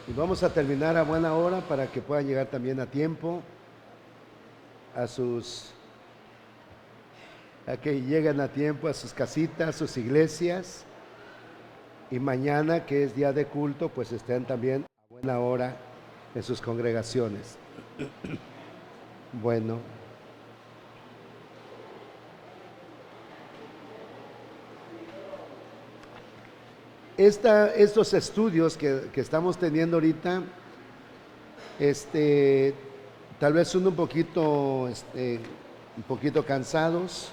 Y vamos a terminar a buena hora para que puedan llegar también a tiempo a que lleguen a tiempo a sus casitas, a sus iglesias. Y mañana, que es día de culto, pues estén también a buena hora en sus congregaciones. Bueno, estos estudios que estamos teniendo ahorita, tal vez son un poquito cansados,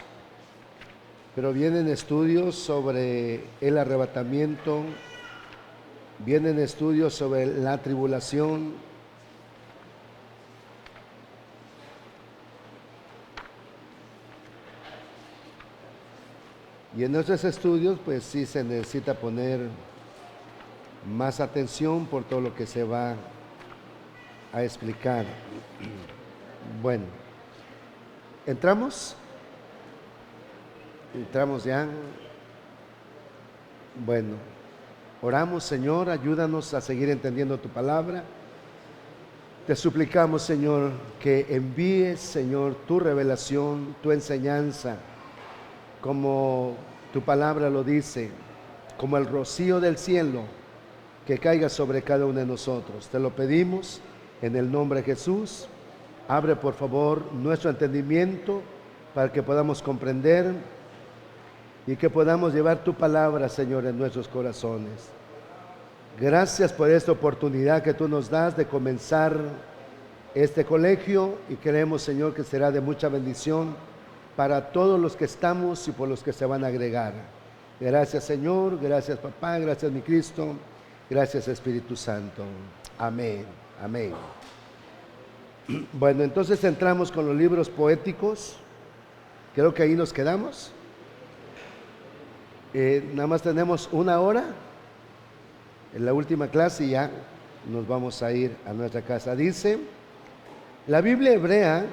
pero vienen estudios sobre el arrebatamiento, vienen estudios sobre la tribulación. Y en nuestros estudios, pues sí se necesita poner más atención por todo lo que se va a explicar. Bueno, ¿entramos? ¿Entramos ya? Bueno, oramos, Señor, ayúdanos a seguir entendiendo tu palabra. Te suplicamos, Señor, que envíes, Señor, tu revelación, tu enseñanza, como tu palabra lo dice, como el rocío del cielo, que caiga sobre cada uno de nosotros. Te lo pedimos en el nombre de Jesús. Abre, por favor, nuestro entendimiento para que podamos comprender y que podamos llevar tu palabra, Señor, en nuestros corazones. Gracias por esta oportunidad que tú nos das de comenzar este colegio, y creemos, Señor, que será de mucha bendición para todos los que estamos y por los que se van a agregar. Gracias, Señor, gracias, papá, gracias, mi Cristo, gracias, Espíritu Santo. Amén, amén. Bueno, entonces entramos con los libros poéticos. Creo que ahí nos quedamos. Nada más tenemos una hora en la última clase y ya nos vamos a ir a nuestra casa. Dice, la Biblia hebrea,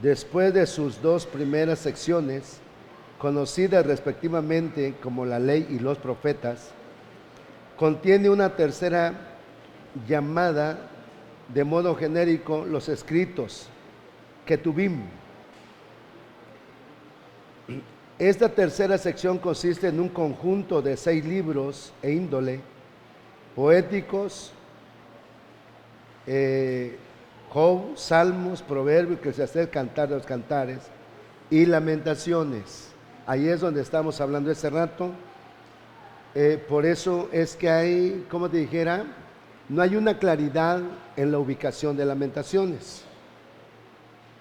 después de sus dos primeras secciones, conocidas respectivamente como la ley y los profetas, contiene una tercera llamada de modo genérico los escritos, Ketubim. Esta tercera sección consiste en un conjunto de 6 libros e índole poéticos, Job, Salmos, Proverbios, Eclesiastés, Cantar de los Cantares y Lamentaciones. Ahí es donde estamos hablando ese rato. Por eso es que hay, como te dijera, no hay una claridad en la ubicación de Lamentaciones.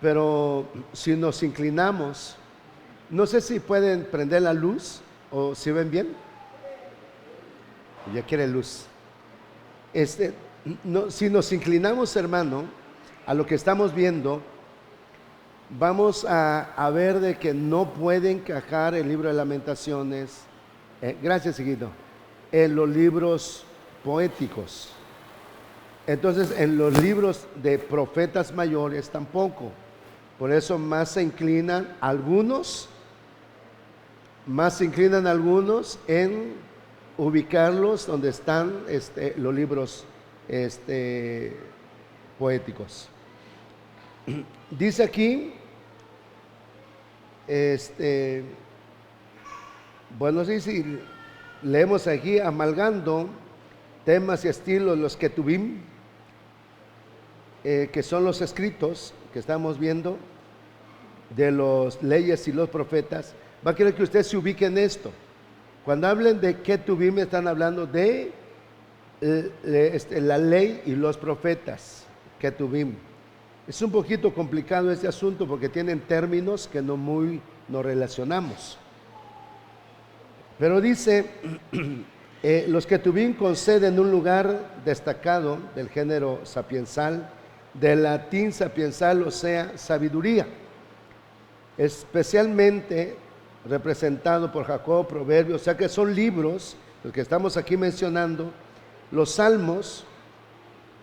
Pero si nos inclinamos, no sé si pueden prender la luz o si ven bien. Ya quiere luz. Si nos inclinamos, hermano, a lo que estamos viendo, vamos a ver de que no puede encajar el libro de Lamentaciones, gracias, Seguido, en los libros poéticos. Entonces, en los libros de profetas mayores tampoco. Por eso más se inclinan algunos en ubicarlos donde están los libros poéticos. Dice aquí, bueno, sí, si leemos aquí, amalgando temas y estilos, los Ketubim, que son los escritos que estamos viendo de los leyes y los profetas. Va a querer que usted se ubique en esto. Cuando hablen de Ketubim, están hablando de la ley y los profetas, Ketubim. Es un poquito complicado este asunto porque tienen términos que no muy nos relacionamos. Pero dice, los Ketubim conceden un lugar destacado del género sapiensal, del latín sapiensal, o sea, sabiduría, especialmente representado por Jacob, Proverbios, o sea que son libros, los que estamos aquí mencionando, los Salmos,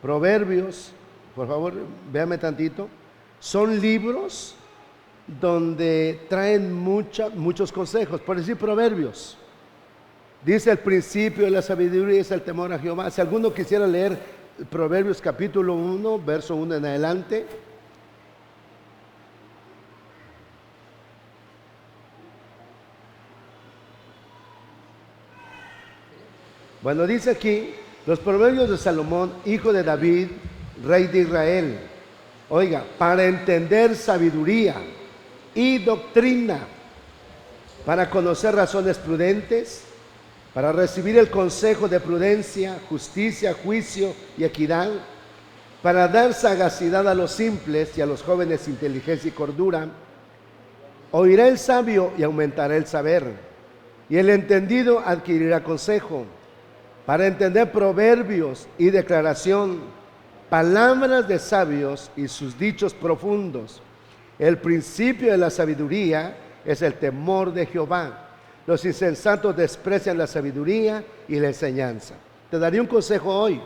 Proverbios, por favor, véame tantito, son libros donde traen muchos consejos. Por decir Proverbios, Dice el principio de la sabiduría es el temor a Jehová. Si alguno quisiera leer Proverbios capítulo 1, verso 1 en adelante. Bueno, dice aquí, los proverbios de Salomón, hijo de David, rey de Israel. Oiga, para entender sabiduría y doctrina, para conocer razones prudentes, para recibir el consejo de prudencia, justicia, juicio y equidad, para dar sagacidad a los simples y a los jóvenes inteligencia y cordura. Oirá el sabio y aumentará el saber, y el entendido adquirirá consejo, para entender proverbios y declaración, palabras de sabios y sus dichos profundos. El principio de la sabiduría es el temor de Jehová. Los insensatos desprecian la sabiduría y la enseñanza. Te daré un consejo hoy.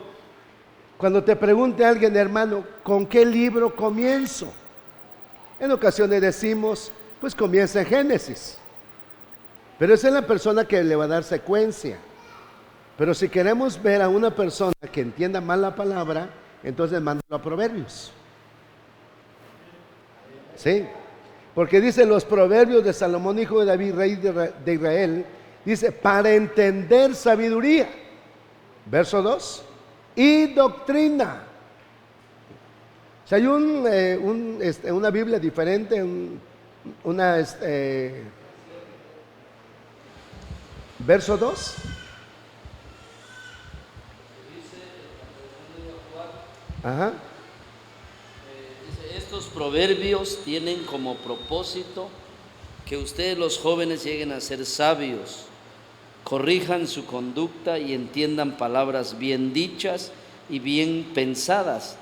Cuando te pregunte alguien, hermano, ¿con qué libro comienzo? En ocasiones decimos, pues comienza en Génesis. Pero esa es la persona que le va a dar secuencia. Pero si queremos ver a una persona que entienda mal la palabra, entonces mándalo a Proverbios. ¿Sí? Porque dice los proverbios de Salomón, hijo de David, rey de Israel, dice, para entender sabiduría. Verso 2. Y doctrina. O sea, hay una Biblia diferente, verso 2. Ajá. Dice, estos proverbios tienen como propósito que ustedes los jóvenes lleguen a ser sabios, corrijan su conducta y entiendan palabras bien dichas y bien pensadas.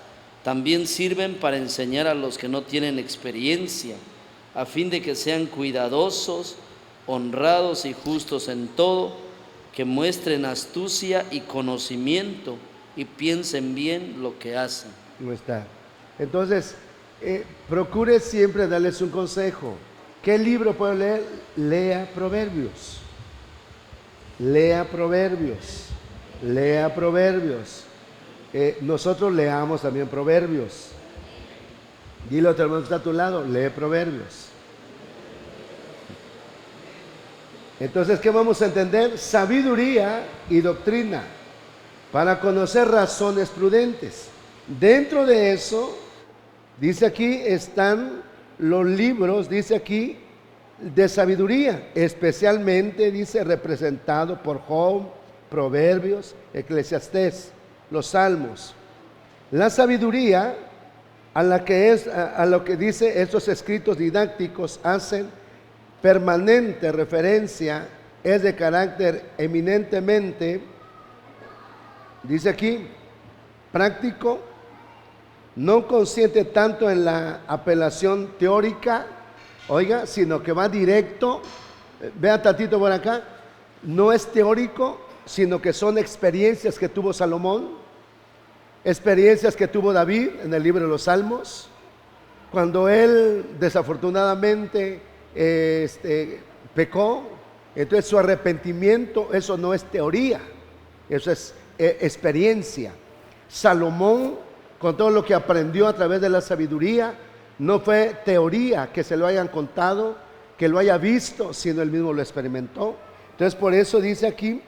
También sirven para enseñar a los que no tienen experiencia, a fin de que sean cuidadosos, honrados y justos en todo, que muestren astucia y conocimiento y piensen bien lo que hacen. No está. Entonces, procure siempre darles un consejo. ¿Qué libro puedo leer? Lea Proverbios. Lea Proverbios. Lea Proverbios. Nosotros leamos también Proverbios. Dile a otro hermano que está a tu lado, lee Proverbios. Entonces, ¿qué vamos a entender? Sabiduría y doctrina, para conocer razones prudentes. Dentro de eso, dice aquí, están los libros, dice aquí, de sabiduría, especialmente, dice, representado por Job, Proverbios, Eclesiastés, los Salmos. La sabiduría, a lo que dice estos escritos didácticos, hacen permanente referencia, es de carácter eminentemente, dice aquí, práctico, no consciente tanto en la apelación teórica, oiga, sino que va directo. Vea tantito por acá, no es teórico, sino que son experiencias que tuvo Salomón, experiencias que tuvo David en el libro de los Salmos, cuando él desafortunadamente pecó. Entonces su arrepentimiento, eso no es teoría, eso es experiencia. Salomón, con todo lo que aprendió a través de la sabiduría, no fue teoría que se lo hayan contado, que lo haya visto, sino él mismo lo experimentó. Entonces por eso dice aquí,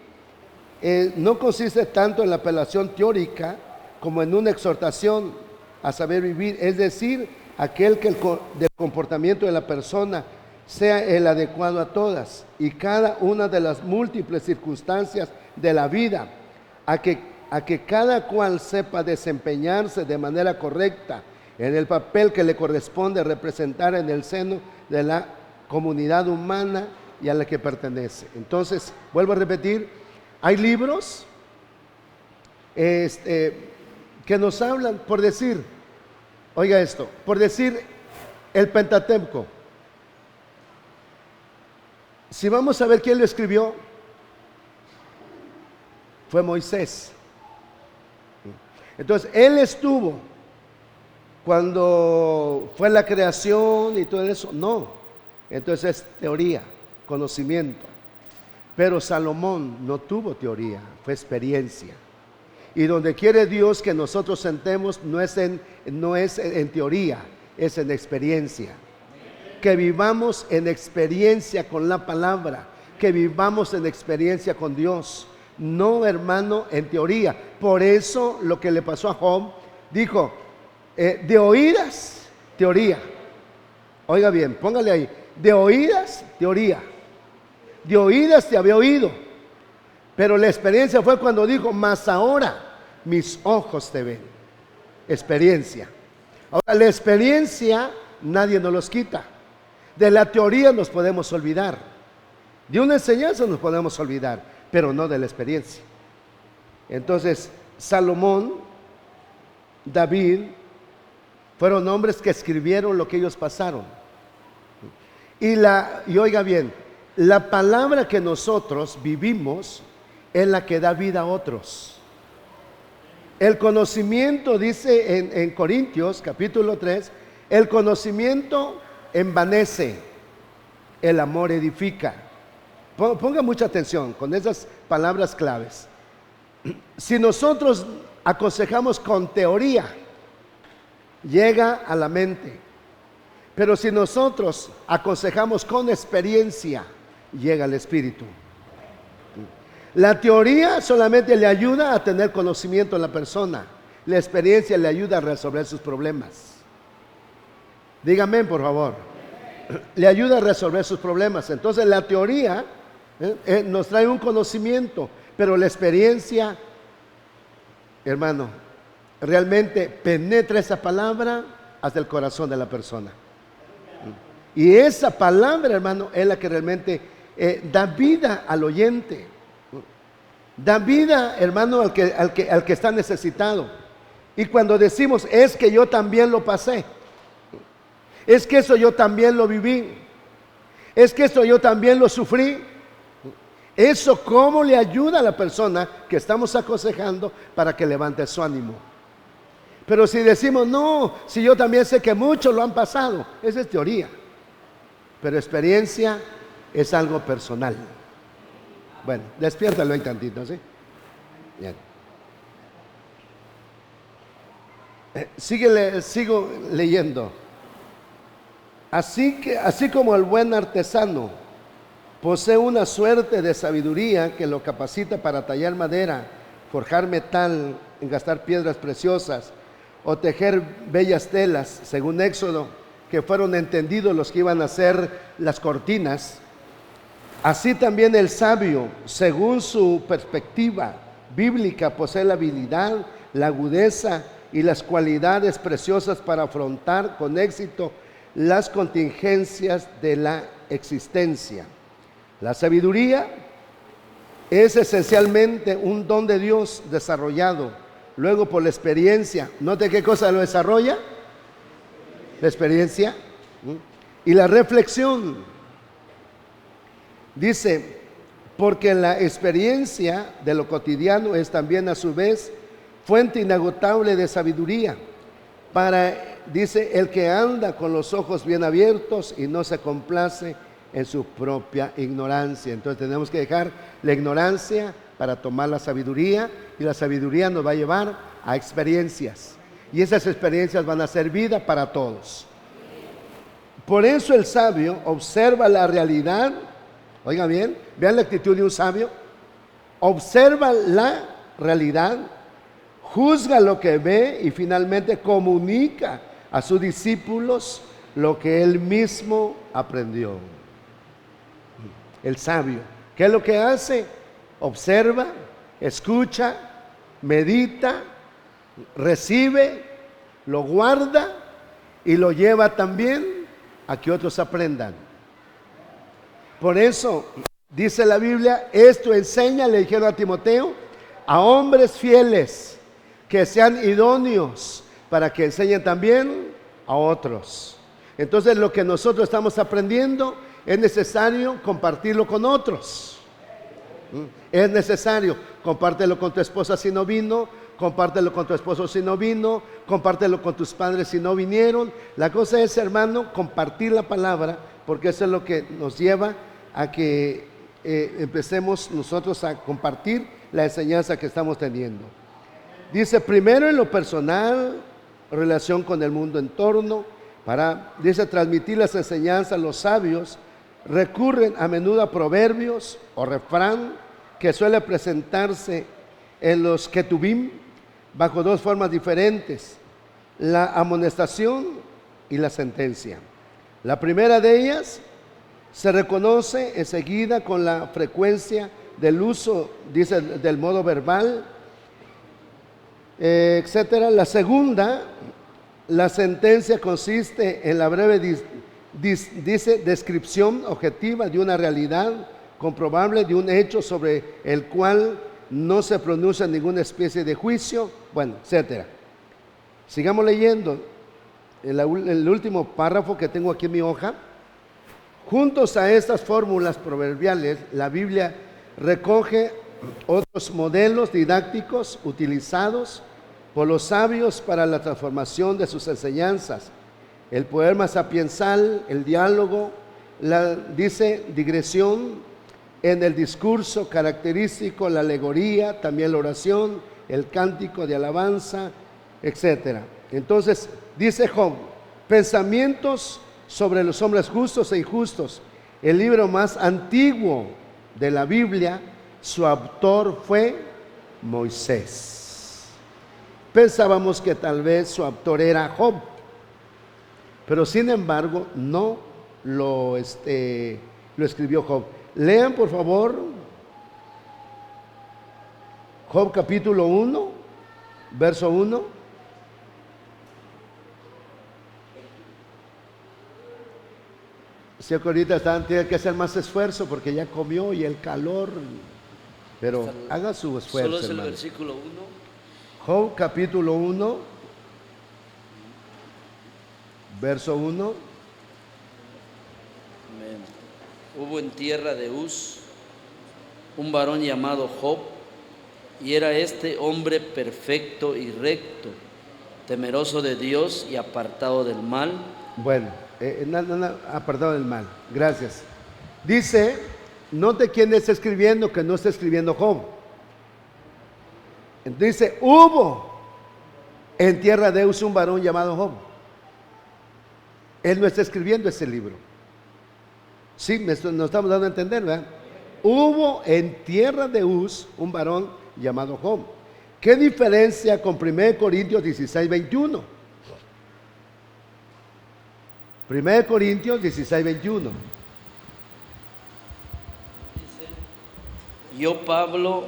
no consiste tanto en la apelación teórica como en una exhortación a saber vivir, es decir, aquel que del comportamiento de la persona sea el adecuado a todas y cada una de las múltiples circunstancias de la vida, a que cada cual sepa desempeñarse de manera correcta en el papel que le corresponde representar en el seno de la comunidad humana y a la que pertenece. Entonces, vuelvo a repetir, hay libros que nos hablan, por decir, oiga esto, por decir el Pentateuco. Si vamos a ver quién lo escribió, fue Moisés. Entonces, él estuvo cuando fue la creación y todo eso, no. Entonces es teoría, conocimiento. Pero Salomón no tuvo teoría, fue experiencia. Y donde quiere Dios que nosotros sentemos no es en teoría, es en experiencia. Que vivamos en experiencia con la palabra, que vivamos en experiencia con Dios. No, hermano, en teoría. Por eso lo que le pasó a Job, dijo, de oídas, teoría. Oiga bien, póngale ahí, de oídas, teoría. De oídas te había oído. Pero la experiencia fue cuando dijo, mas ahora mis ojos te ven. Experiencia. Ahora, la experiencia nadie nos los quita. De la teoría nos podemos olvidar. De una enseñanza nos podemos olvidar, pero no de la experiencia. Entonces, Salomón, David, fueron hombres que escribieron lo que ellos pasaron. Y oiga bien, la palabra que nosotros vivimos es la que da vida a otros. El conocimiento, dice en Corintios capítulo 3, el conocimiento envanece, el amor edifica. Ponga mucha atención con esas palabras claves. Si nosotros aconsejamos con teoría, llega a la mente. Pero si nosotros aconsejamos con experiencia, llega al espíritu. La teoría solamente le ayuda a tener conocimiento a la persona. La experiencia le ayuda a resolver sus problemas. Dígame, por favor. Le ayuda a resolver sus problemas. Entonces la teoría nos trae un conocimiento, pero la experiencia, hermano, realmente penetra esa palabra hasta el corazón de la persona. Y esa palabra, hermano, es la que realmente da vida al oyente. Da vida, hermano, al que está necesitado. Y cuando decimos, es que yo también lo pasé, es que eso yo también lo viví, es que eso yo también lo sufrí, eso cómo le ayuda a la persona que estamos aconsejando para que levante su ánimo. Pero si decimos, no, si yo también sé que muchos lo han pasado, esa es teoría. Pero experiencia es algo personal. Bueno, despiértalo un tantito, ¿sí? Bien. Sigo leyendo. Así como el buen artesano posee una suerte de sabiduría que lo capacita para tallar madera, forjar metal, engastar piedras preciosas o tejer bellas telas, según Éxodo, que fueron entendidos los que iban a hacer las cortinas. Así también el sabio, según su perspectiva bíblica, posee la habilidad, la agudeza y las cualidades preciosas para afrontar con éxito las contingencias de la existencia. La sabiduría es esencialmente un don de Dios desarrollado luego por la experiencia. ¿Note qué cosa lo desarrolla? La experiencia y la reflexión. Dice, porque la experiencia de lo cotidiano es también a su vez fuente inagotable de sabiduría dice, el que anda con los ojos bien abiertos y no se complace en su propia ignorancia. Entonces tenemos que dejar la ignorancia para tomar la sabiduría, y la sabiduría nos va a llevar a experiencias, y esas experiencias van a ser vida para todos. Por eso el sabio observa la realidad. Oiga bien, vean la actitud de un sabio. Observa la realidad, juzga lo que ve y finalmente comunica a sus discípulos lo que él mismo aprendió. El sabio, ¿qué es lo que hace? Observa, escucha, medita, recibe, lo guarda y lo lleva también a que otros aprendan. Por eso dice la Biblia, esto enseña, le dijeron a Timoteo, a hombres fieles que sean idóneos para que enseñen también a otros. Entonces lo que nosotros estamos aprendiendo es necesario compartirlo con otros. Es necesario, compártelo con tu esposa si no vino, compártelo con tu esposo si no vino, compártelo con tus padres si no vinieron. La cosa es, hermano, compartir la palabra, porque eso es lo que nos lleva a que empecemos nosotros a compartir la enseñanza que estamos teniendo. Dice, primero en lo personal, relación con el mundo en torno, dice, transmitir las enseñanzas. Los sabios recurren a menudo a proverbios o refrán que suele presentarse en los ketubim bajo dos formas diferentes: la amonestación y la sentencia. La primera de ellas se reconoce enseguida con la frecuencia del uso, dice, del modo verbal, etcétera. La segunda, la sentencia, consiste en la breve dice descripción objetiva de una realidad comprobable, de un hecho sobre el cual no se pronuncia ninguna especie de juicio, bueno, etcétera. Sigamos leyendo el último párrafo que tengo aquí en mi hoja. Juntos a estas fórmulas proverbiales, la Biblia recoge otros modelos didácticos utilizados por los sabios para la transformación de sus enseñanzas: el poema sapiensal, el diálogo, la digresión en el discurso característico, la alegoría, también la oración, el cántico de alabanza, etcétera. Entonces, dice Job, pensamientos sobre los hombres justos e injustos. El libro más antiguo de la Biblia, su autor fue Moisés. Pensábamos que tal vez su autor era Job, pero sin embargo no lo escribió Job. Lean por favor Job capítulo 1, verso 1. Si ahorita tiene que hacer más esfuerzo porque ya comió y el calor, pero haga su esfuerzo. Solo es el hermano. versículo 1. Job capítulo 1, verso 1. Amén. Hubo en tierra de Uz un varón llamado Job, y era este hombre perfecto y recto, temeroso de Dios y apartado del mal. Bueno, apartado del mal. Gracias. Dice, note quién está escribiendo, que no está escribiendo Job. Dice, hubo en tierra de Uz un varón llamado Job. Él no está escribiendo ese libro. Sí, nos estamos dando a entender, ¿verdad? Hubo en tierra de Uz un varón llamado Job. ¿Qué diferencia con 1 Corintios 16, 21? 1 Corintios 16, 21. Yo, Pablo,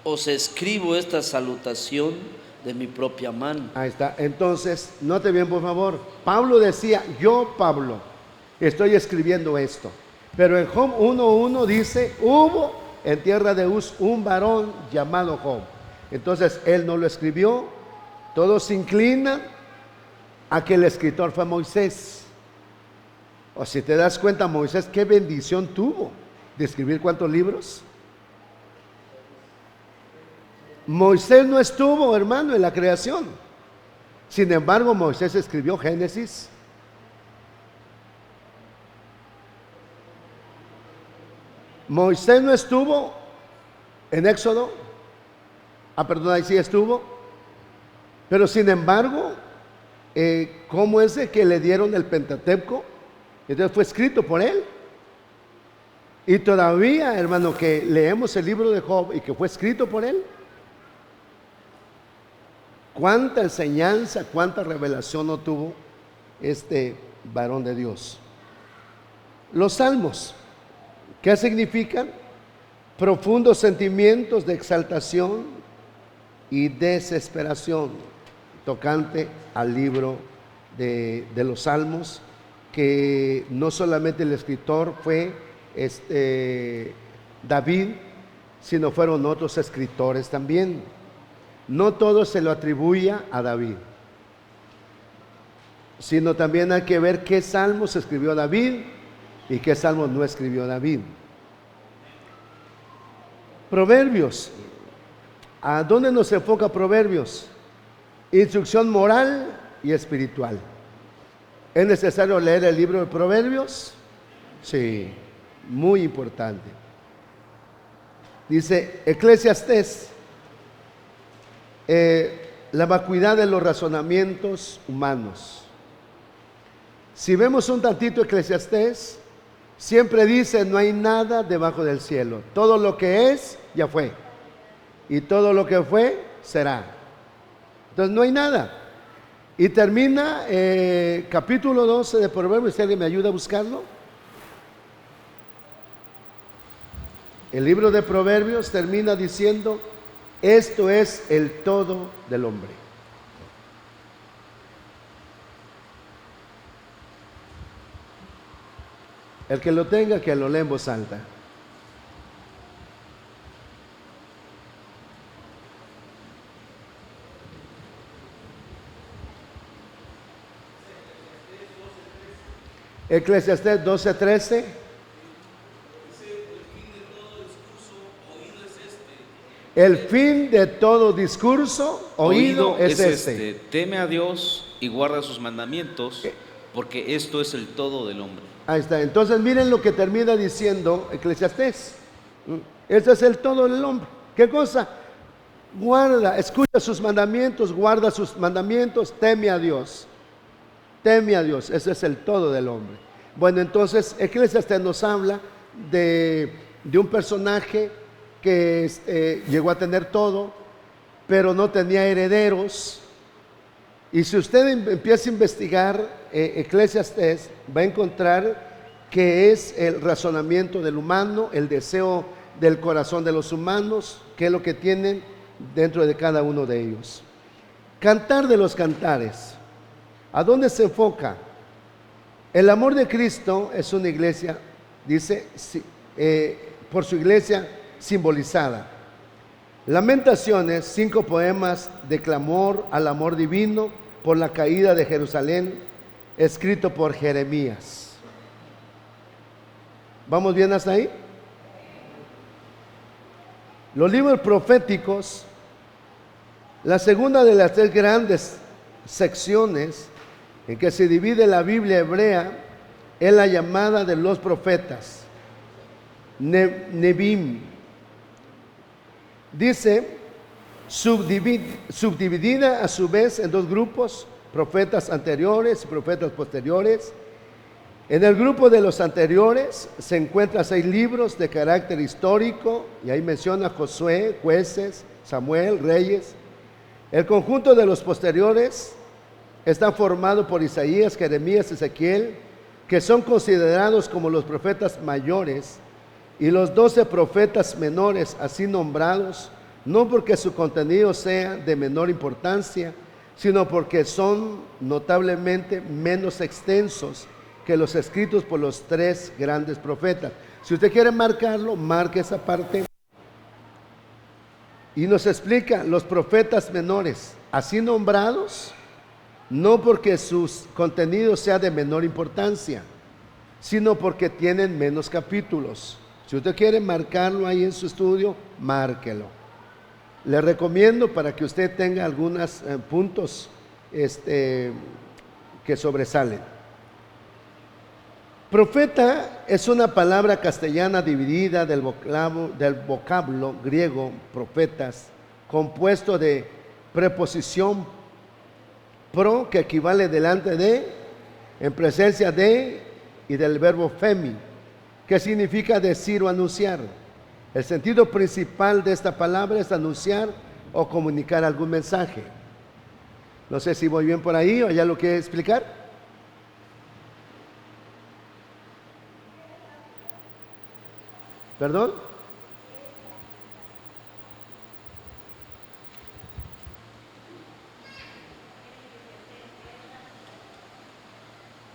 os escribo esta salutación de mi propia mano. Ahí está. Entonces, note bien por favor. Pablo decía, yo, Pablo, estoy escribiendo esto. Pero en Job 1:1 dice, hubo en tierra de Uz un varón llamado Job. Entonces, él no lo escribió. Todos se inclinan a que el escritor fue Moisés. O si te das cuenta, Moisés, qué bendición tuvo de escribir ¿cuántos libros? Moisés no estuvo, hermano, en la creación. Sin embargo, Moisés escribió Génesis. Moisés no estuvo en Éxodo. Perdón, ahí sí estuvo. Pero sin embargo, ¿cómo es que le dieron el Pentateuco? Entonces fue escrito por él. Y todavía, hermano, que leemos el libro de Job y que fue escrito por él, cuánta enseñanza, cuánta revelación no tuvo este varón de Dios. Los salmos, ¿qué significan? Profundos sentimientos de exaltación y desesperación tocante al libro de los salmos, que no solamente el escritor fue David, sino fueron otros escritores también. No todo se lo atribuye a David, sino también hay que ver qué salmos escribió David y qué salmos no escribió David. Proverbios. ¿A dónde nos enfoca Proverbios? Instrucción moral y espiritual. ¿Es necesario leer el libro de Proverbios? Sí. muy importante. Dice Eclesiastés, la vacuidad de los razonamientos humanos. Si vemos un tantito Eclesiastés, siempre dice: no hay nada debajo del cielo. Todo lo que es, ya fue. Y todo lo que fue, será. Entonces no hay nada. Y termina capítulo 12 de Proverbios. Si alguien me ayuda a buscarlo. El libro de Proverbios termina diciendo: esto es el todo del hombre. El que lo tenga, que lo lea en voz alta. Eclesiastés 12:13. El fin de todo discurso oído es este. Teme a Dios y guarda sus mandamientos, porque esto es el todo del hombre. Ahí está. Entonces miren lo que termina diciendo Eclesiastés. Este es el todo del hombre. ¿Qué cosa? Guarda, escucha sus mandamientos, guarda sus mandamientos, teme a Dios. Teme a Dios, ese es el todo del hombre. Bueno, entonces Eclesiastés nos habla de un personaje que llegó a tener todo, pero no tenía herederos. Y si usted empieza a investigar Eclesiastés, va a encontrar que es el razonamiento del humano, el deseo del corazón de los humanos, que es lo que tienen dentro de cada uno de ellos. Cantar de los cantares. ¿A dónde se enfoca? El amor de Cristo es una iglesia, dice, por su iglesia simbolizada. Lamentaciones, 5 poemas de clamor al amor divino por la caída de Jerusalén, escrito por Jeremías. ¿Vamos bien hasta ahí? Los libros proféticos, la segunda de las 3 grandes secciones en que se divide la Biblia hebrea, es la llamada de los profetas, Nebim. Dice, subdividida a su vez en 2 grupos, profetas anteriores y profetas posteriores. En el grupo de los anteriores se encuentran 6 libros de carácter histórico, y ahí menciona Josué, Jueces, Samuel, Reyes. El conjunto de los posteriores está formado por Isaías, Jeremías, Ezequiel, que son considerados como los profetas mayores, y los 12 profetas menores, así nombrados, no porque su contenido sea de menor importancia, sino porque son notablemente menos extensos que los escritos por los 3 grandes profetas. Si usted quiere marcarlo, marque esa parte. Y nos explica los profetas menores, así nombrados, no porque sus contenidos sea de menor importancia, sino porque tienen menos capítulos. Si usted quiere marcarlo ahí en su estudio, márquelo. Le recomiendo para que usted tenga algunos puntos que sobresalen. Profeta es una palabra castellana dividida del vocablo griego profetas, compuesto de preposición pro, que equivale delante de, en presencia de, y del verbo femi, que significa decir o anunciar. El sentido principal de esta palabra es anunciar o comunicar algún mensaje. No sé si voy bien por ahí o ya lo quiere explicar. ¿Perdón?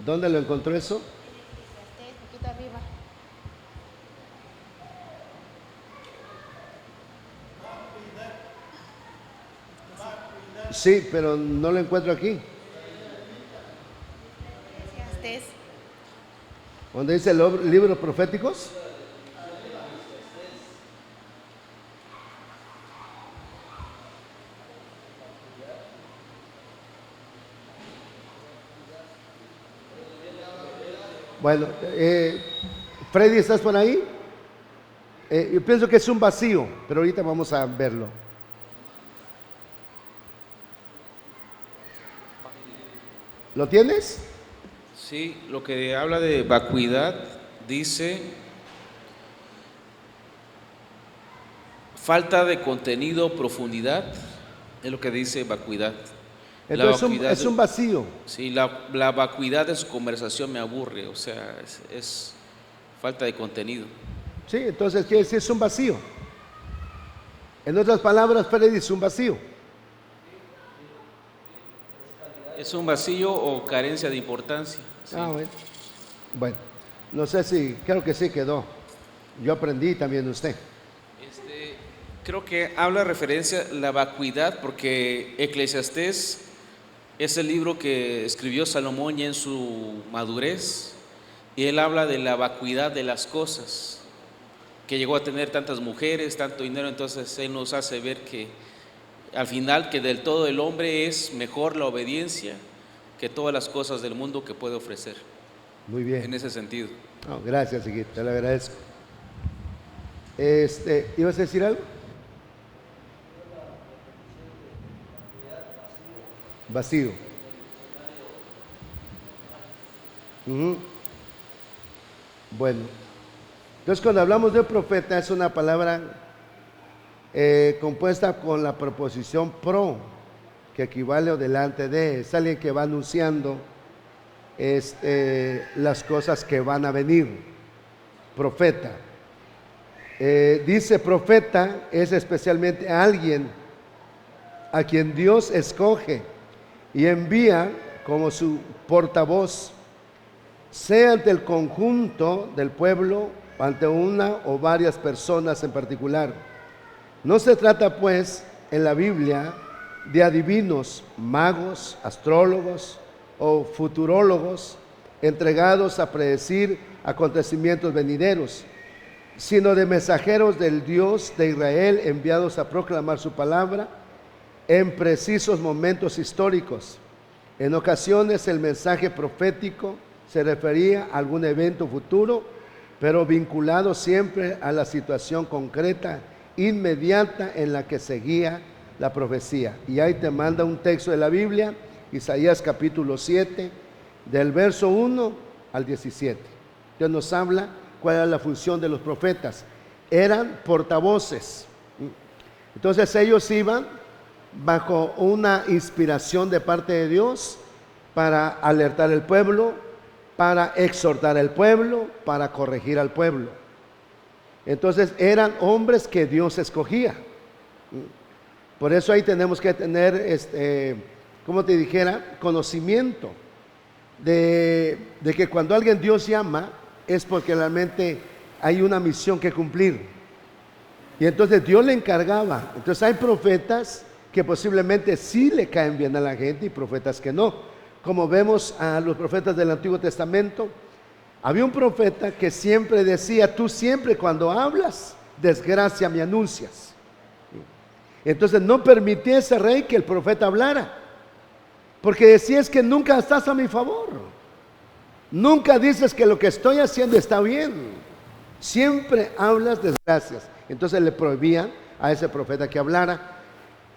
¿Dónde lo encontró eso? Poquito arriba. Sí, pero no lo encuentro aquí. ¿Dónde dice libros proféticos? Bueno, Freddy, ¿estás por ahí? Yo pienso que es un vacío, pero ahorita vamos a verlo. ¿Lo tienes? Sí, lo que habla de vacuidad dice falta de contenido, profundidad, es lo que dice vacuidad. Entonces es un vacío. Sí, la vacuidad de su conversación me aburre, o sea, es falta de contenido. Sí, entonces quiere decir es un vacío. En otras palabras, Freddy, es un vacío. Es un vacío o carencia de importancia. Sí. Bueno. Bueno, no sé si, creo que sí quedó. Yo aprendí también usted. Creo que habla referencia a la vacuidad, porque Eclesiastés es el libro que escribió Salomón ya en su madurez, y él habla de la vacuidad de las cosas, que llegó a tener tantas mujeres, tanto dinero. Entonces él nos hace ver que al final que del todo el hombre es mejor la obediencia que todas las cosas del mundo que puede ofrecer. Muy bien. En ese sentido. Oh, gracias, Higuito, te lo agradezco. ¿Ibas a decir algo? Vacío. Bueno, entonces cuando hablamos de profeta es una palabra compuesta con la preposición pro, que equivale o delante de, es alguien que va anunciando las cosas que van a venir. Profeta. Dice profeta es especialmente alguien a quien Dios escoge y envía como su portavoz, sea ante el conjunto del pueblo, ante una o varias personas en particular. No se trata pues en la Biblia de adivinos, magos, astrólogos o futurólogos entregados a predecir acontecimientos venideros, sino de mensajeros del Dios de Israel enviados a proclamar su palabra en precisos momentos históricos. En ocasiones el mensaje profético se refería a algún evento futuro, pero vinculado siempre a la situación concreta, inmediata en la que seguía la profecía. Y ahí te manda un texto de la Biblia, Isaías capítulo 7, del verso 1 al 17. Dios nos habla cuál era la función de los profetas. Eran portavoces. Entonces ellos iban bajo una inspiración de parte de Dios para alertar al pueblo, para exhortar al pueblo, para corregir al pueblo. Entonces eran hombres que Dios escogía. Por eso ahí tenemos que tener, como te dijera, conocimiento de que cuando alguien Dios llama es porque realmente hay una misión que cumplir. Y entonces Dios le encargaba. Entonces hay profetas que posiblemente sí le caen bien a la gente y profetas que no. Como vemos a los profetas del Antiguo Testamento, había un profeta que siempre decía: tú siempre cuando hablas, desgracia me anuncias. Entonces no permitía ese rey que el profeta hablara, porque decía: es que nunca estás a mi favor, nunca dices que lo que estoy haciendo está bien, siempre hablas desgracias. Entonces le prohibían a ese profeta que hablara.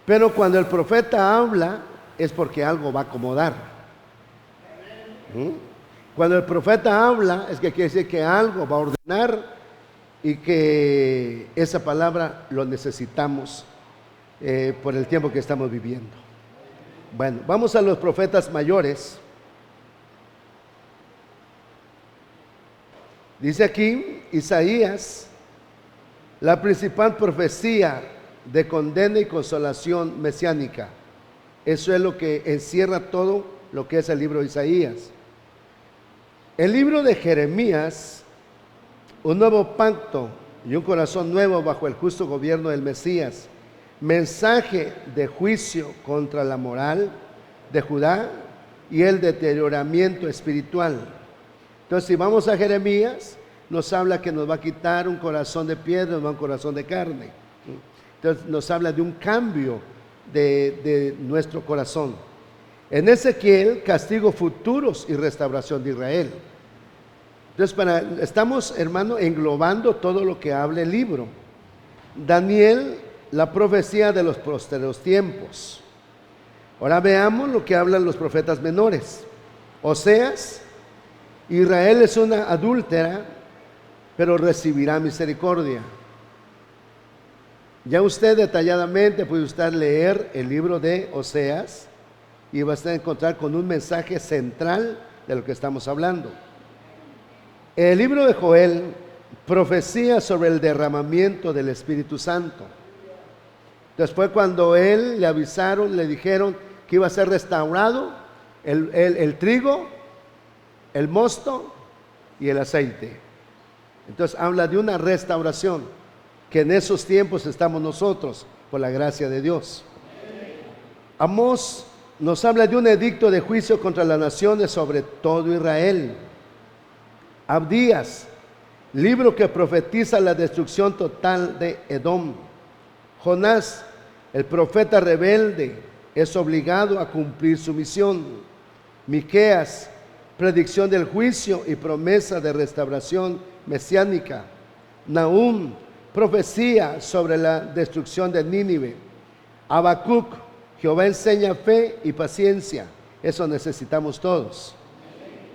Pero cuando el profeta habla es porque algo va a acomodar. Cuando el profeta habla es que quiere decir que algo va a ordenar y que esa palabra lo necesitamos por el tiempo que estamos viviendo. Bueno, vamos a los profetas mayores. Dice aquí Isaías, la principal profecía de condena y consolación mesiánica. Eso es lo que encierra todo lo que es el libro de Isaías. El libro de Jeremías, un nuevo pacto y un corazón nuevo bajo el justo gobierno del Mesías. Mensaje de juicio contra la moral de Judá y el deterioramiento espiritual. Entonces, si vamos a Jeremías, nos habla que nos va a quitar un corazón de piedra, nos va a un corazón de carne. Entonces, nos habla de un cambio de nuestro corazón. En Ezequiel, castigos futuros y restauración de Israel. Entonces, estamos, hermano, englobando todo lo que habla el libro. Daniel, la profecía de los posteriores tiempos. Ahora veamos lo que hablan los profetas menores. Oseas, Israel es una adúltera, pero recibirá misericordia. Ya usted detalladamente puede usted leer el libro de Oseas y va a encontrar con un mensaje central de lo que estamos hablando. El libro de Joel profecía sobre el derramamiento del Espíritu Santo. Después, cuando él le avisaron, le dijeron que iba a ser restaurado el trigo, el mosto y el aceite. Entonces habla de una restauración, que en esos tiempos estamos nosotros, por la gracia de Dios. Amós nos habla de un edicto de juicio contra las naciones, sobre todo Israel. Abdías, libro que profetiza la destrucción total de Edom. Jonás, el profeta rebelde, es obligado a cumplir su misión. Miqueas, predicción del juicio y promesa de restauración mesiánica. Nahum, profecía sobre la destrucción de Nínive. Habacuc, Jehová enseña fe y paciencia. Eso necesitamos todos.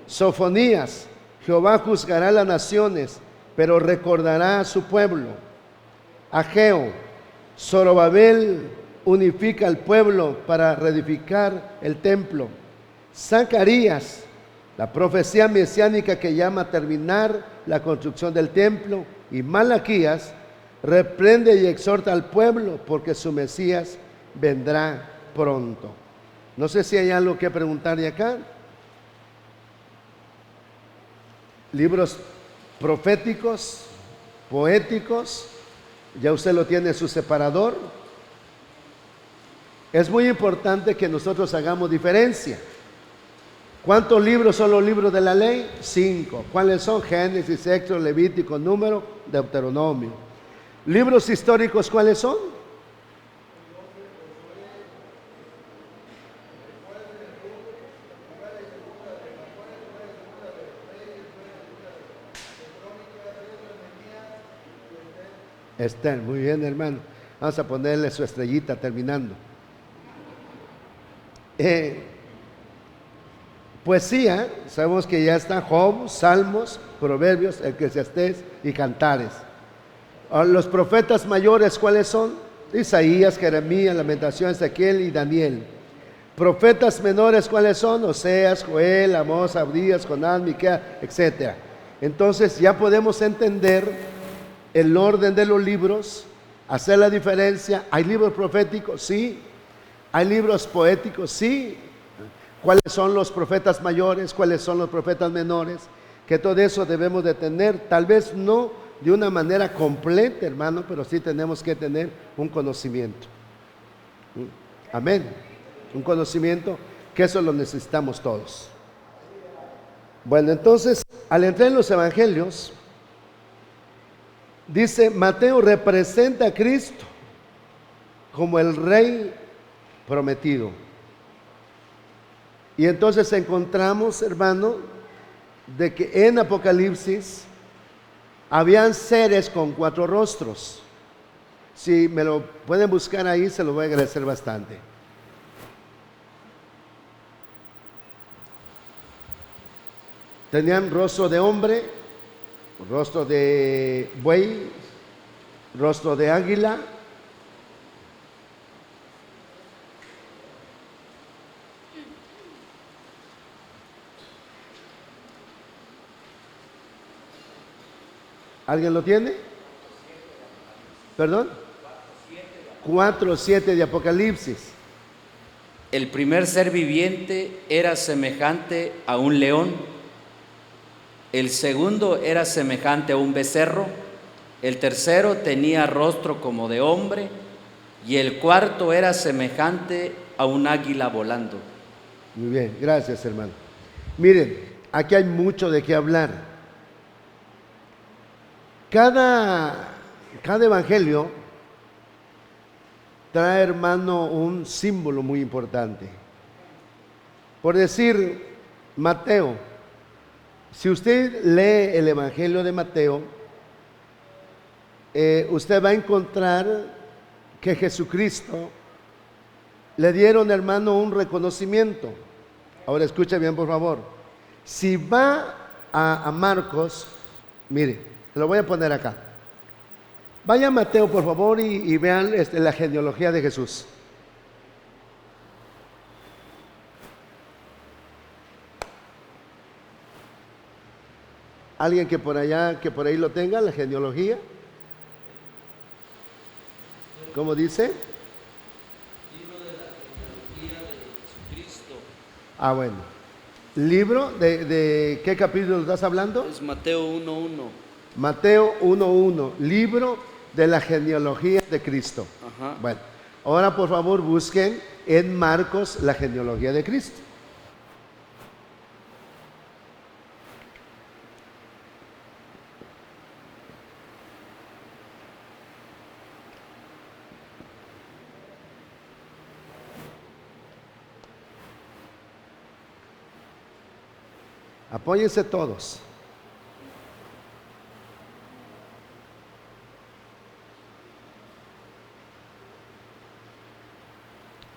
Sofonías, Jehová juzgará las naciones, pero recordará a su pueblo. Ageo, Zorobabel unifica al pueblo para reedificar el templo. Zacarías, la profecía mesiánica que llama a terminar la construcción del templo. Y Malaquías, reprende y exhorta al pueblo, porque su Mesías vendrá pronto. No sé si hay algo que preguntar de acá. Libros proféticos, poéticos, ya usted lo tiene en su separador. Es muy importante que nosotros hagamos diferencia. ¿Cuántos libros son los libros de la ley? 5. ¿Cuáles son? Génesis, Éxodo, Levítico, Número, Deuteronomio. Libros históricos, ¿cuáles son? Esther, muy bien, hermano. Vamos a ponerle su estrellita terminando. Poesía, sabemos que ya está Job, Salmos, Proverbios, Eclesiastés y Cantares. Los profetas mayores, ¿cuáles son? Isaías, Jeremías, Lamentaciones, Ezequiel y Daniel. Profetas menores, ¿cuáles son? Oseas, Joel, Amós, Abdías, Jonás, Miqueas, etc. Entonces ya podemos entender el orden de los libros, hacer la diferencia. ¿Hay libros proféticos? Sí. ¿Hay libros poéticos? Sí. ¿Cuáles son los profetas mayores? ¿Cuáles son los profetas menores? Que todo eso debemos de tener, tal vez no de una manera completa, hermano, pero sí tenemos que tener un conocimiento. Amén. Un conocimiento, que eso lo necesitamos todos. Bueno, entonces, al entrar en los evangelios, dice, Mateo representa a Cristo como el Rey prometido. Y entonces encontramos, hermano, de que en Apocalipsis habían seres con 4 rostros. Si me lo pueden buscar ahí, se lo voy a agradecer bastante. Tenían rostro de hombre, rostro de buey, rostro de águila, ¿alguien lo tiene? ¿Perdón? 4:7 de Apocalipsis. El primer ser viviente era semejante a un león, el segundo era semejante a un becerro, el tercero tenía rostro como de hombre y el cuarto era semejante a un águila volando. Muy bien, gracias, hermano. Miren, aquí hay mucho de qué hablar. Cada evangelio trae, hermano, un símbolo muy importante. Por decir, Mateo Si usted lee el Evangelio de Mateo, usted va a encontrar que Jesucristo le dieron, hermano, un reconocimiento. Ahora escucha bien, por favor. Si va a Marcos, mire, lo voy a poner acá. Vaya a Mateo, por favor, y vean la genealogía de Jesús. Alguien que por allá, que por ahí lo tenga, la genealogía. ¿Cómo dice? Libro de la genealogía de Jesucristo. Bueno. ¿Libro de qué capítulo estás hablando? Es Mateo 1:1. Mateo 1:1. Libro de la genealogía de Cristo. Ajá. Bueno, ahora por favor busquen en Marcos la genealogía de Cristo. Apóyense todos.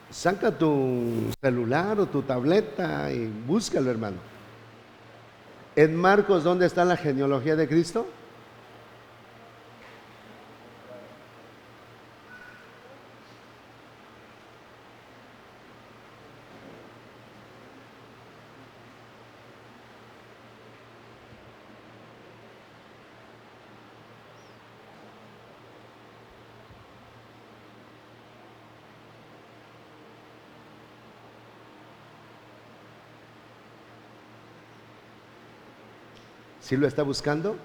Saca tu celular o tu tableta y búscalo, hermano. En Marcos, ¿dónde está la genealogía de Cristo? ¿Sí lo está buscando?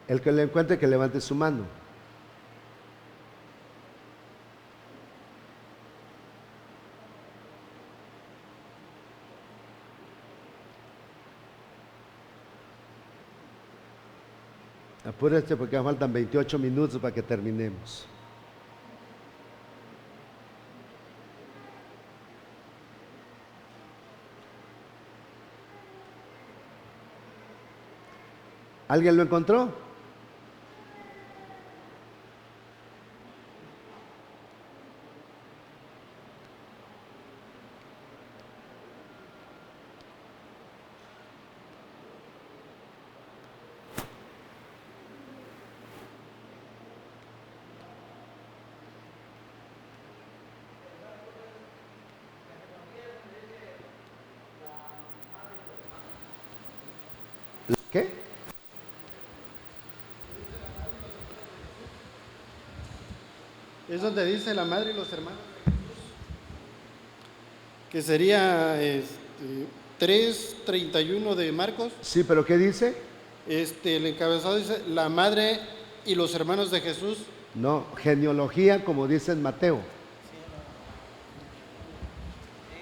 El que lo encuentre, que levante su mano. Apúrate porque faltan 28 minutos para que terminemos. ¿Alguien lo encontró? ¿Qué? Es donde dice la madre y los hermanos de Jesús, que sería 3:31 de Marcos. Sí, pero ¿qué dice? El encabezado dice la madre y los hermanos de Jesús. No, genealogía como dice en Mateo.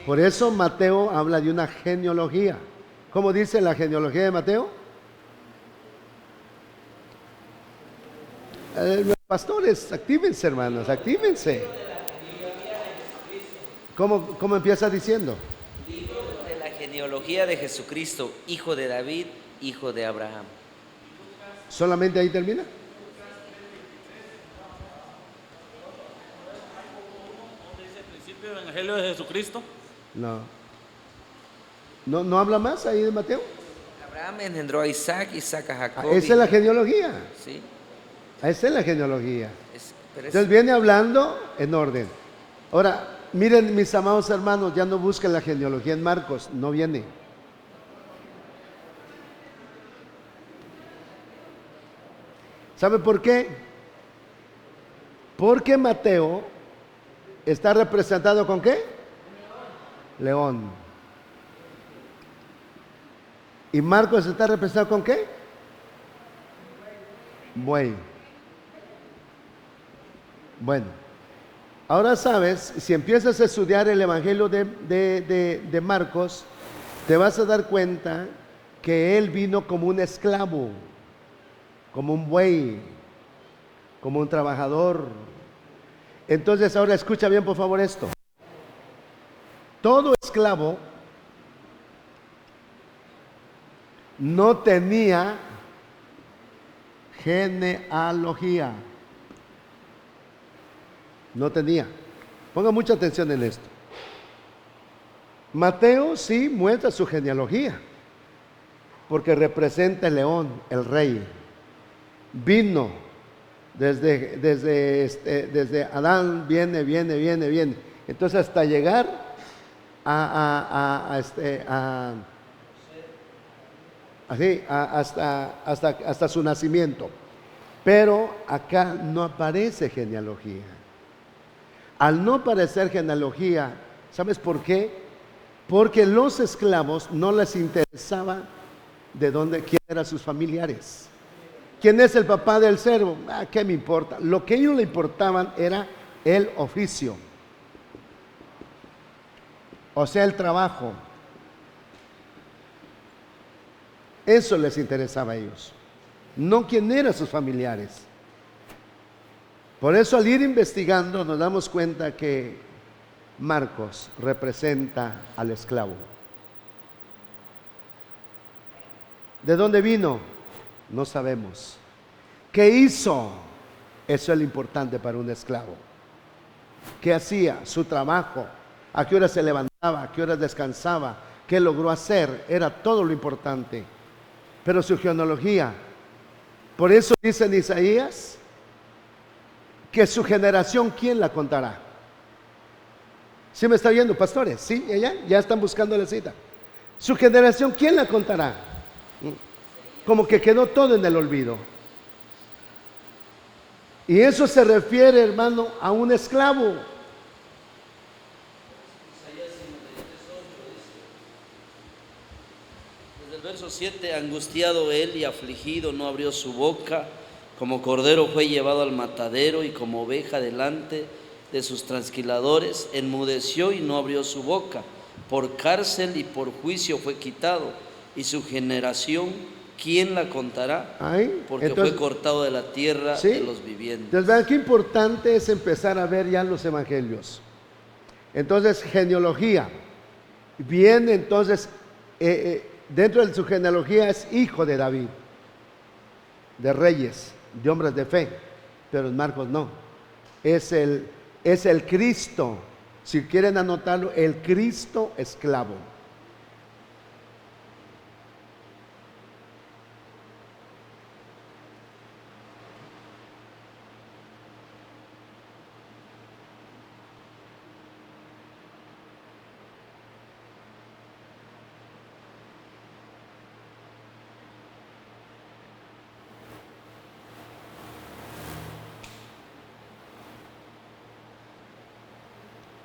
Por eso Mateo habla de una genealogía. ¿Cómo dice la genealogía de Mateo? Los pastores, actívense, hermanos, actívense. ¿Cómo empieza diciendo? Libro de la genealogía de Jesucristo, hijo de David, hijo de Abraham. ¿Solamente ahí termina? ¿Dice el principio del Evangelio de Jesucristo? No habla más ahí de Mateo. Abraham engendró a Isaac, Isaac a Jacob. Esa es la genealogía. Sí. Esa es la genealogía. Pero Entonces viene hablando en orden. Ahora, miren mis amados hermanos, ya no busquen la genealogía en Marcos, no viene. ¿Sabe por qué? Porque Mateo está representado con ¿qué? León. ¿Y Marcos está representado con qué? Buey. Bueno, ahora sabes, si empiezas a estudiar el Evangelio de Marcos, te vas a dar cuenta que él vino como un esclavo, como un buey, como un trabajador. Entonces ahora escucha bien por favor esto. Todo esclavo no tenía genealogía. No tenía. Ponga mucha atención en esto. Mateo sí muestra su genealogía, porque representa el león, el rey. Vino desde Adán, viene. Entonces hasta llegar hasta su nacimiento. Pero acá no aparece genealogía. Al no aparecer genealogía, ¿sabes por qué? Porque los esclavos no les interesaba quién eran sus familiares. ¿Quién es el papá del servo? ¿Qué me importa? Lo que a ellos le importaban era el oficio, o sea, el trabajo. Eso les interesaba a ellos, no quién eran sus familiares. Por eso al ir investigando nos damos cuenta que Marcos representa al esclavo. ¿De dónde vino? No sabemos. ¿Qué hizo? Eso es lo importante para un esclavo. ¿Qué hacía? Su trabajo. ¿A qué hora se levantaba? ¿A qué hora descansaba? ¿Qué logró hacer? Era todo lo importante. Pero su genealogía. Por eso dice en Isaías que su generación, ¿quién la contará? ¿Sí me está oyendo, pastores? ¿Sí? ¿Ya están buscando la cita? Su generación, ¿quién la contará? Como que quedó todo en el olvido. Y eso se refiere, hermano, a un esclavo. Desde el verso 7, angustiado él y afligido, no abrió su boca, como cordero fue llevado al matadero y como oveja delante de sus trasquiladores, enmudeció y no abrió su boca. Por cárcel y por juicio fue quitado, y su generación, ¿quién la contará? Porque entonces, fue cortado de la tierra, ¿sí?, de los vivientes. Entonces vean qué importante es empezar a ver ya los evangelios. Entonces, genealogía. Viene entonces, dentro de su genealogía es hijo de David, de reyes, de hombres de fe. Pero en Marcos no. Es el Cristo. Si quieren anotarlo, el Cristo esclavo.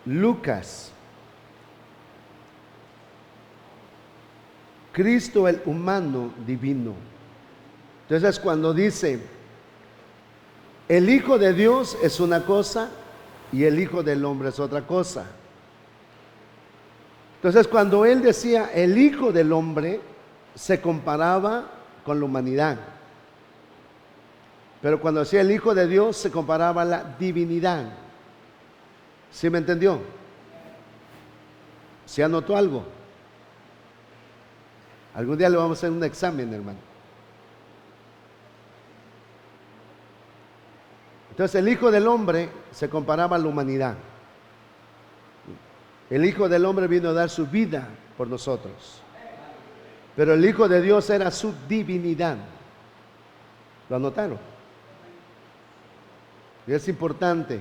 Lucas. Cristo el humano divino. Entonces cuando dice el Hijo de Dios es una cosa y el Hijo del Hombre es otra cosa. Entonces cuando él decía el Hijo del Hombre, se comparaba con la humanidad. Pero cuando decía el Hijo de Dios, se comparaba a la divinidad. ¿Sí me entendió? ¿Se anotó algo? Algún día le vamos a hacer un examen, hermano. Entonces el Hijo del Hombre se comparaba a la humanidad. El Hijo del Hombre vino a dar su vida por nosotros. Pero el Hijo de Dios era su divinidad. ¿Lo anotaron? Y es importante.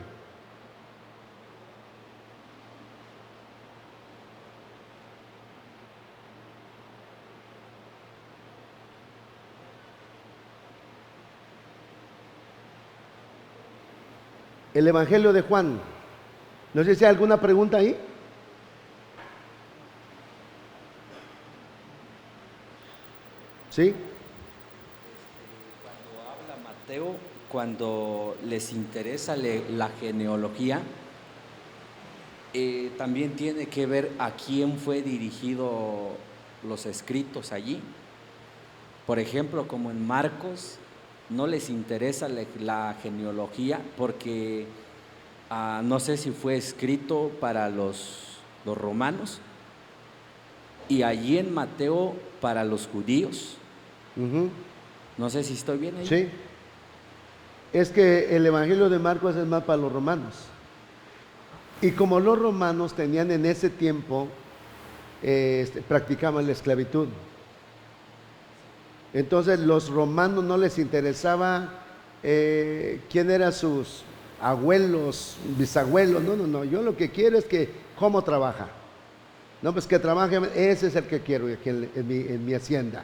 El Evangelio de Juan. No sé si hay alguna pregunta ahí. ¿Sí? Cuando habla Mateo, cuando les interesa la genealogía, también tiene que ver a quién fue dirigido los escritos allí. Por ejemplo, como en Marcos, no les interesa la genealogía porque no sé si fue escrito para los romanos y allí en Mateo para los judíos. Ujú. No sé si estoy bien ahí. Sí. Es que el Evangelio de Marcos es más para los romanos. Y como los romanos tenían en ese tiempo, practicaban la esclavitud. Entonces los romanos no les interesaba quién eran sus abuelos, bisabuelos. No. Yo lo que quiero es que cómo trabaja. No, pues que trabaje, ese es el que quiero aquí en mi hacienda.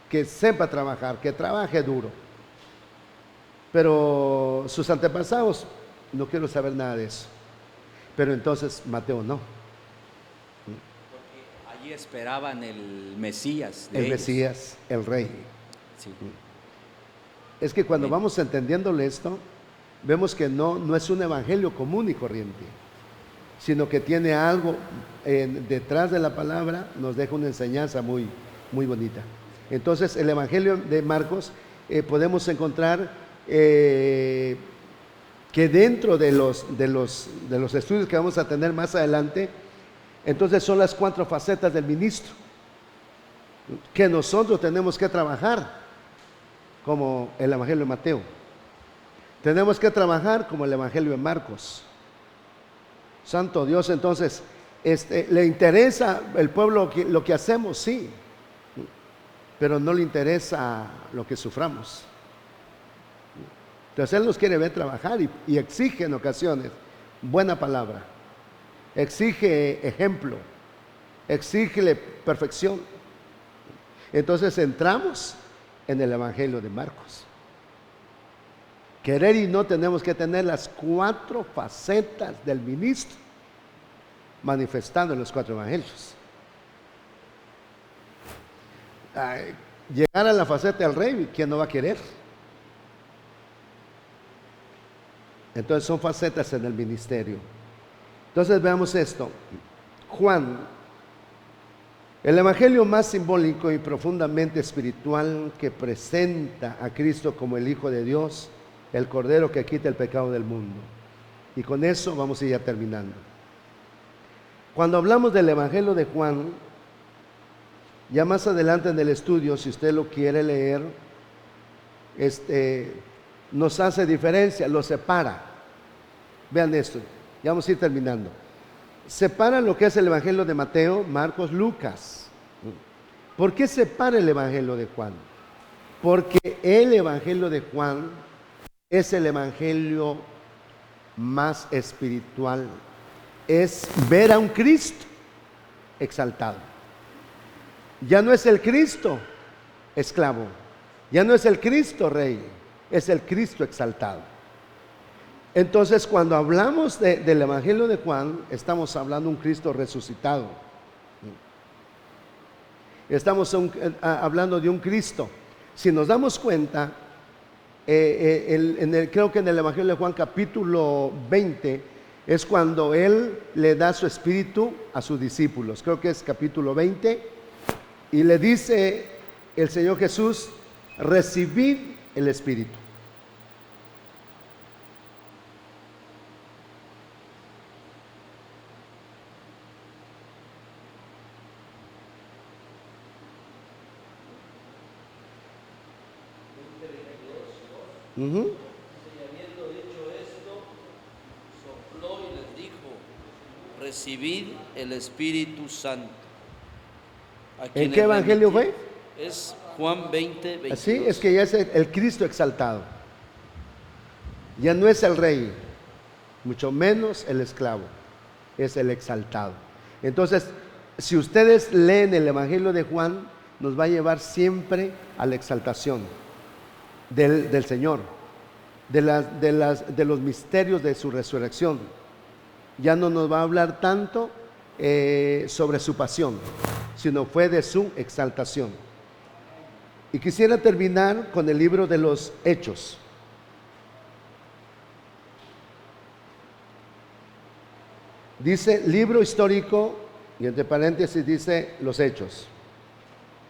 Que sepa trabajar, que trabaje duro. Pero sus antepasados, no quiero saber nada de eso. Pero entonces Mateo no. Porque allí esperaban el Mesías. El Mesías, el Rey. Sí. Es que cuando Sí. vamos entendiéndole esto, vemos que no es un evangelio común y corriente, sino que tiene algo detrás de la palabra, nos deja una enseñanza muy, muy bonita. Entonces, el evangelio de Marcos podemos encontrar que dentro de los estudios que vamos a tener más adelante, entonces son las 4 facetas del ministro que nosotros tenemos que trabajar como el evangelio de Mateo. Tenemos que trabajar como el evangelio de Marcos. Santo Dios, entonces, ¿le interesa el pueblo lo que hacemos? Sí, pero no le interesa lo que suframos. Entonces Él nos quiere ver trabajar y exige en ocasiones buena palabra, exige ejemplo, exige perfección. Entonces entramos en el evangelio de Marcos. Querer y no tenemos que tener las 4 facetas del ministro manifestando en los 4 evangelios. Llegar a la faceta del rey, ¿quién no va a querer? Entonces son facetas en el ministerio. Entonces veamos esto. Juan, el evangelio más simbólico y profundamente espiritual que presenta a Cristo como el Hijo de Dios, el Cordero que quita el pecado del mundo. Y con eso vamos a ir ya terminando. Cuando hablamos del evangelio de Juan, ya más adelante en el estudio, si usted lo quiere leer, nos hace diferencia, lo separa. Vean esto, ya vamos a ir terminando. Separa lo que es el evangelio de Mateo, Marcos, Lucas. ¿Por qué separa el evangelio de Juan? Porque el evangelio de Juan es el evangelio más espiritual. Es ver a un Cristo exaltado. Ya no es el Cristo esclavo, ya no es el Cristo rey, es el Cristo exaltado. Entonces, cuando hablamos del evangelio de Juan, estamos hablando de un Cristo resucitado. Estamos hablando de un Cristo. Si nos damos cuenta, creo que en el evangelio de Juan capítulo 20 es cuando Él le da su espíritu a sus discípulos. Creo que es capítulo 20. Y le dice el Señor Jesús, recibid el espíritu. Y habiendo dicho esto, sopló y les dijo, recibid el Espíritu Santo. ¿En qué evangelio fue? Es Juan 20, 22. Así es que ya es el Cristo exaltado. Ya no es el rey, mucho menos el esclavo, es el exaltado. Entonces, si ustedes leen el evangelio de Juan, nos va a llevar siempre a la exaltación del Señor, de los misterios de su resurrección. Ya no nos va a hablar tanto sobre su pasión, sino fue de su exaltación. Y quisiera terminar con el libro de los Hechos. Dice libro histórico, y entre paréntesis dice los Hechos.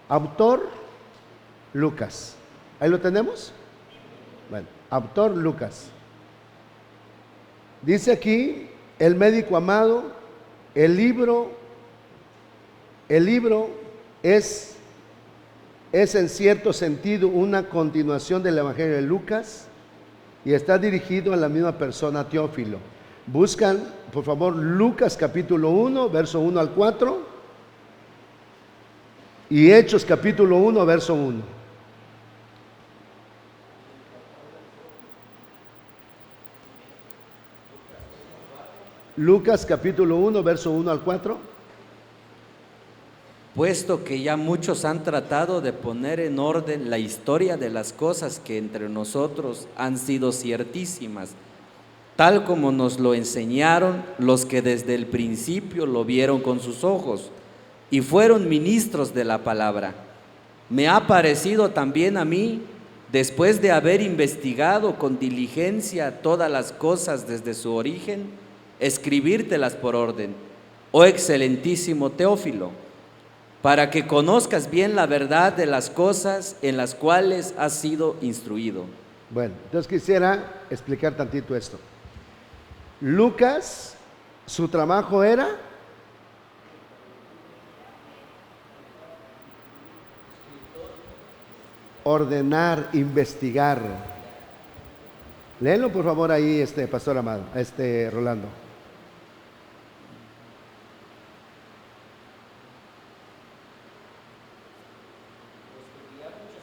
Autor, Lucas. ¿Ahí lo tenemos? Bueno, autor Lucas. Dice aquí, el médico amado, el libro es en cierto sentido una continuación del Evangelio de Lucas y está dirigido a la misma persona, Teófilo. Buscan, por favor, Lucas capítulo 1, verso 1 al 4 y Hechos capítulo 1, verso 1. Lucas capítulo 1, verso 1 al 4. Puesto que ya muchos han tratado de poner en orden la historia de las cosas que entre nosotros han sido ciertísimas, tal como nos lo enseñaron los que desde el principio lo vieron con sus ojos y fueron ministros de la palabra. Me ha parecido también a mí, después de haber investigado con diligencia todas las cosas desde su origen, escribírtelas por orden, oh excelentísimo Teófilo, para que conozcas bien la verdad de las cosas en las cuales has sido instruido. Bueno, entonces quisiera explicar tantito esto. Lucas, su trabajo era ordenar, investigar. Léelo por favor ahí, pastor amado, Rolando.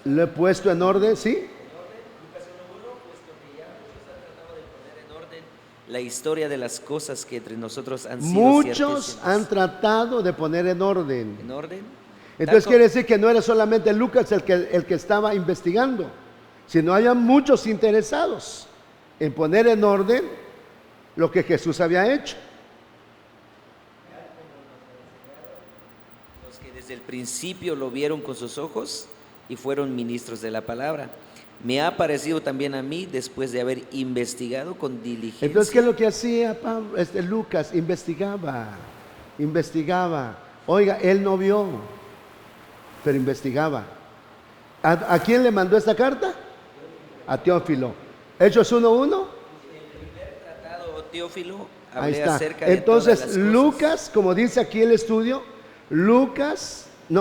Lo he puesto en orden, ¿sí? La historia de las cosas que entre nosotros han sido Muchos ciertísimas. han tratado de poner en orden. ¿En orden? Entonces quiere decir que no era solamente Lucas el que estaba investigando, sino había muchos interesados en poner en orden lo que Jesús había hecho. Los que desde el principio lo vieron con sus ojos y fueron ministros de la palabra. Me ha parecido también a mí, después de haber investigado con diligencia. Entonces, ¿qué es lo que hacía Lucas? Investigaba. Oiga, él no vio, pero investigaba. ¿A quién le mandó esta carta? A Teófilo. Hechos 1:1. El primer tratado, Teófilo, Ahí hablé está. acerca de Entonces, todas las cosas. Lucas, como dice aquí el estudio,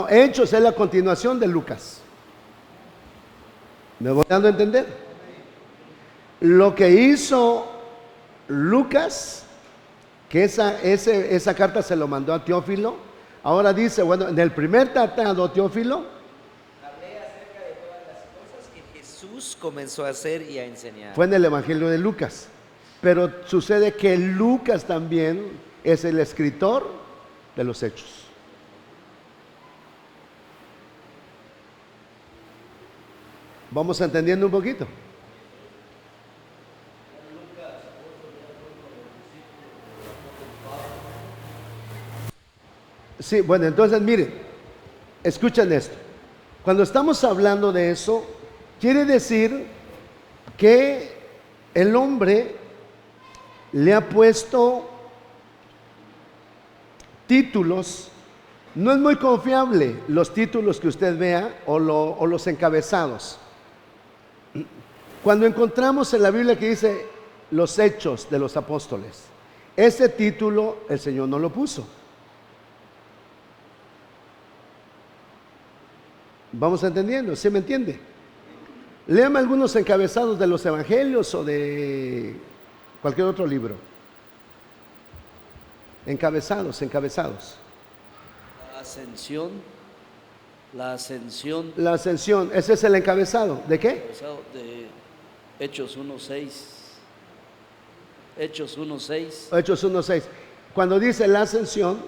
Hechos es la continuación de Lucas. ¿Me voy dando a entender? Lo que hizo Lucas, que esa carta se lo mandó a Teófilo, ahora dice, bueno, en el primer tratado, Teófilo, Hablé acerca de todas las cosas que Jesús comenzó a hacer y a enseñar. fue en el Evangelio de Lucas. Pero sucede que Lucas también es el escritor de los Hechos. ¿Vamos entendiendo un poquito? Sí, bueno, entonces miren, escuchen esto. Cuando estamos hablando de eso, quiere decir que el hombre le ha puesto títulos. No es muy confiable los títulos que usted vea o los encabezados. Cuando encontramos en la Biblia que dice los hechos de los apóstoles, ese título el Señor no lo puso. ¿Vamos entendiendo? ¿Sí me entiende? Léame algunos encabezados de los evangelios o de cualquier otro libro. Encabezados. La ascensión La ascensión, ese es el encabezado. ¿De qué? de Hechos 1:6. Hechos 1:6. Hechos 1:6. Cuando dice la ascensión,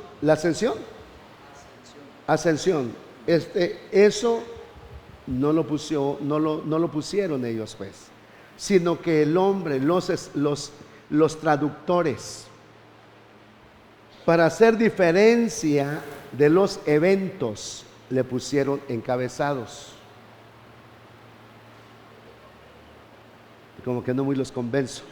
eso no lo pusieron ellos, pues, sino que el hombre, los traductores, para hacer diferencia de los eventos, le pusieron encabezados. Como que no muy los convenzo.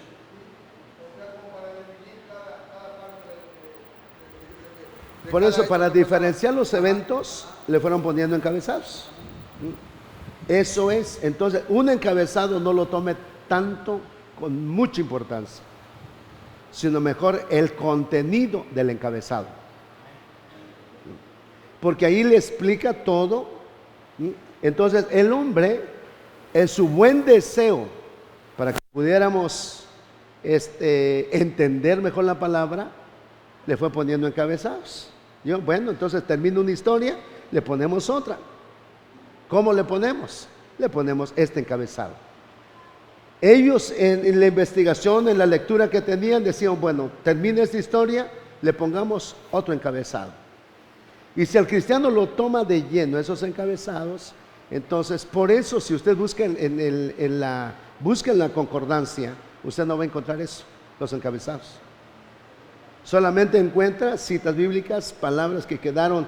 Por eso, para diferenciar los eventos, le fueron poniendo encabezados. Eso es. Entonces, un encabezado no lo tome tanto con mucha importancia, sino mejor el contenido del encabezado. Porque ahí le explica todo. Entonces, el hombre, en su buen deseo para que pudiéramos entender mejor la palabra, le fue poniendo encabezados. Bueno, entonces termina una historia, le ponemos otra. ¿Cómo le ponemos? Le ponemos este encabezado. Ellos en la investigación, en la lectura que tenían, decían, bueno, termina esta historia, le pongamos otro encabezado. Y si el cristiano lo toma de lleno, esos encabezados, entonces, por eso, si usted busca busca en la concordancia, usted no va a encontrar eso, los encabezados. Solamente encuentra citas bíblicas, palabras que quedaron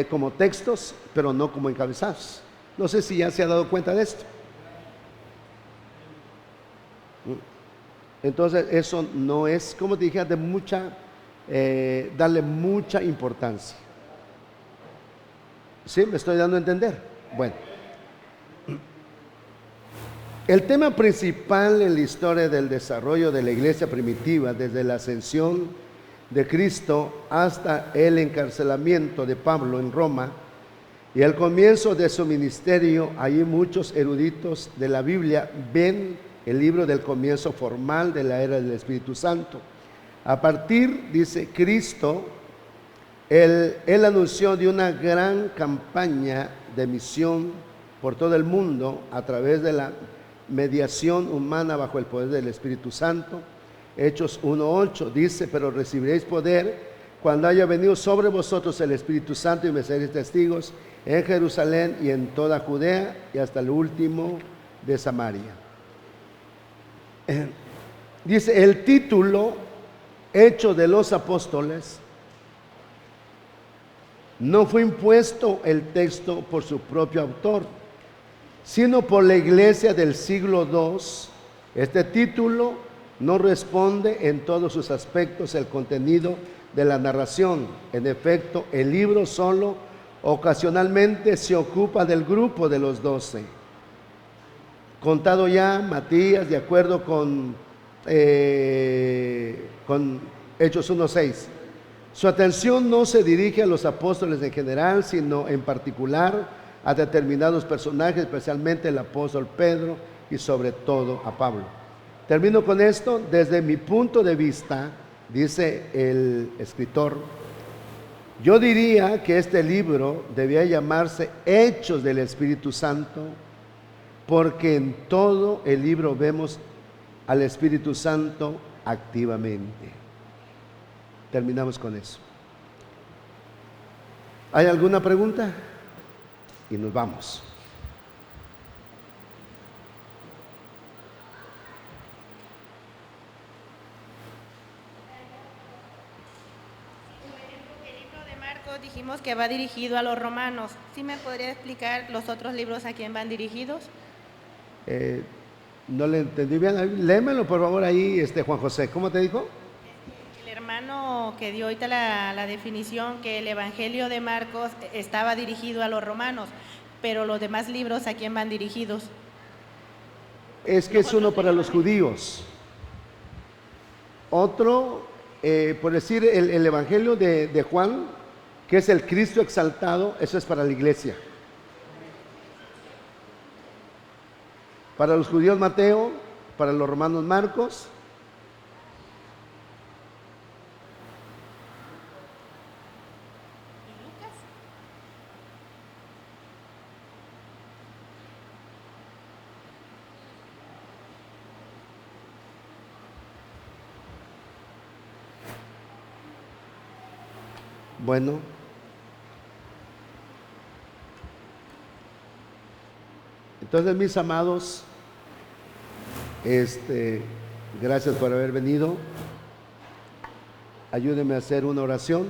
como textos, pero no como encabezados. No sé si ya se ha dado cuenta de esto. Entonces, eso no es, como te dije, darle mucha importancia. ¿Sí? ¿Me estoy dando a entender? Bueno. El tema principal en la historia del desarrollo de la iglesia primitiva, desde la ascensión de Cristo hasta el encarcelamiento de Pablo en Roma y el comienzo de su ministerio, allí muchos eruditos de la Biblia ven el libro del comienzo formal de la era del Espíritu Santo. A partir, dice Cristo, él anunció de una gran campaña de misión por todo el mundo a través de la mediación humana bajo el poder del Espíritu Santo. Hechos 1:8 dice, pero recibiréis poder cuando haya venido sobre vosotros el Espíritu Santo y me seréis testigos en Jerusalén y en toda Judea y hasta el último de Samaria. Dice el título, Hechos de los Apóstoles, no fue impuesto el texto por su propio autor, sino por la iglesia del siglo II. Este título no responde en todos sus aspectos el contenido de la narración. En efecto, el libro solo ocasionalmente se ocupa del grupo de los 12. Contado ya Matías, de acuerdo con Hechos 1:6. Su atención no se dirige a los apóstoles en general, sino en particular a determinados personajes, especialmente el apóstol Pedro y sobre todo a Pablo. Termino con esto. Desde mi punto de vista, dice el escritor, yo diría que este libro debía llamarse Hechos del Espíritu Santo, porque en todo el libro vemos al Espíritu Santo activamente. Terminamos con eso. ¿Hay alguna pregunta? Y nos vamos. El libro de Marcos dijimos que va dirigido a los romanos. ¿Sí me podría explicar los otros libros a quién van dirigidos? No le entendí bien. Léemelo por favor ahí, Juan José. ¿Cómo te dijo? El hermano que dio ahorita la definición, que el Evangelio de Marcos estaba dirigido a los romanos, pero los demás libros, ¿a quién van dirigidos? Es que es uno para los judíos. Otro, por decir, el Evangelio de Juan, que es el Cristo exaltado, eso es para la iglesia. Para los judíos Mateo, para los romanos Marcos. Bueno, entonces mis amados, gracias por haber venido. Ayúdenme a hacer una oración.